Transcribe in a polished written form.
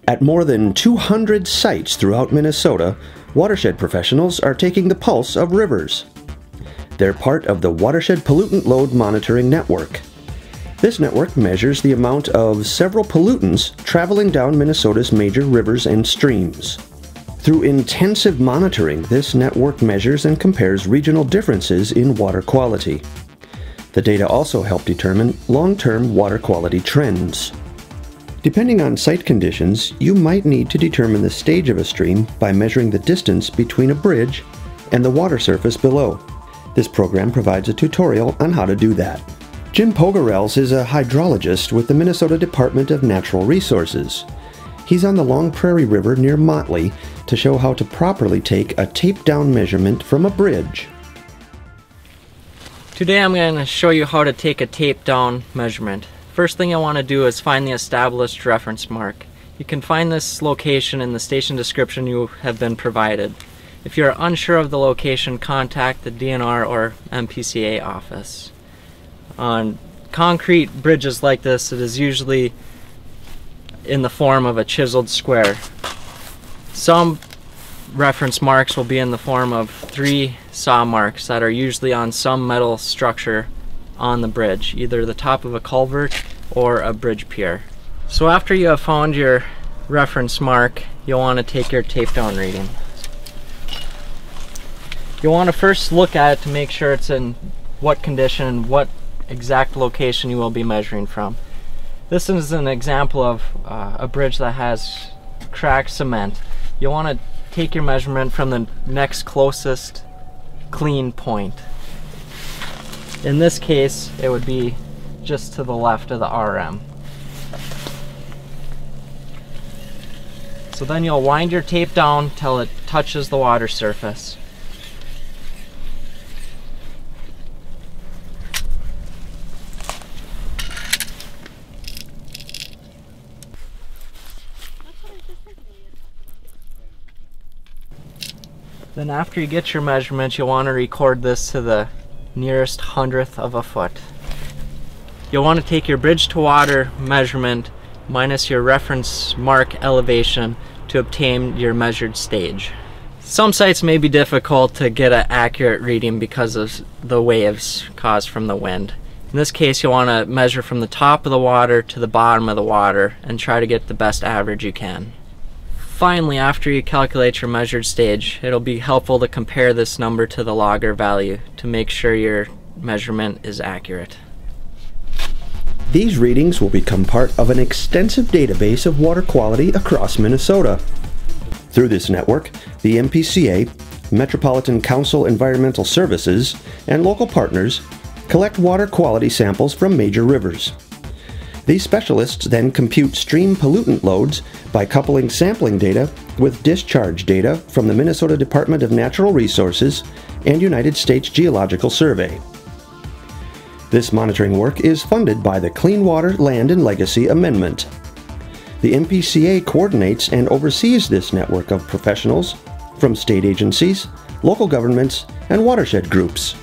At more than 200 sites throughout Minnesota, watershed professionals are taking the pulse of rivers. They're part of the Watershed Pollutant Load Monitoring Network. This network measures the amount of several pollutants traveling down Minnesota's major rivers and streams. Through intensive monitoring, this network measures and compares regional differences in water quality. The data also help determine long-term water quality trends. Depending on site conditions, you might need to determine the stage of a stream by measuring the distance between a bridge and the water surface below. This program provides a tutorial on how to do that. Jim Pogarels is a hydrologist with the Minnesota Department of Natural Resources. He's on the Long Prairie River near Motley to show how to properly take a tape-down measurement from a bridge. Today I'm going to show you how to take a tape-down measurement. First thing I want to do is find the established reference mark. You can find this location in the station description you have been provided. If you're unsure of the location, contact the DNR or MPCA office. On concrete bridges like this, it is usually in the form of a chiseled square. Some reference marks will be in the form of 3 saw marks that are usually on some metal structure on the bridge, either the top of a culvert or a bridge pier. So after you have found your reference mark, you'll want to take your tape down reading. You'll want to first look at it to make sure it's in what condition, what exact location you will be measuring from. This is an example of a bridge that has cracked cement. You'll want to take your measurement from the next closest clean point. In this case, it would be just to the left of the RM. So then you'll wind your tape down till it touches the water surface. Then after you get your measurement, you'll want to record this to the nearest hundredth of a foot. You'll want to take your bridge to water measurement minus your reference mark elevation to obtain your measured stage. Some sites may be difficult to get an accurate reading because of the waves caused from the wind. In this case, you'll want to measure from the top of the water to the bottom of the water and try to get the best average you can. Finally, after you calculate your measured stage, it'll be helpful to compare this number to the logger value to make sure your measurement is accurate. These readings will become part of an extensive database of water quality across Minnesota. Through this network, the MPCA, Metropolitan Council Environmental Services, and local partners collect water quality samples from major rivers. These specialists then compute stream pollutant loads by coupling sampling data with discharge data from the Minnesota Department of Natural Resources and United States Geological Survey. This monitoring work is funded by the Clean Water, Land and Legacy Amendment. The MPCA coordinates and oversees this network of professionals from state agencies, local governments, and watershed groups.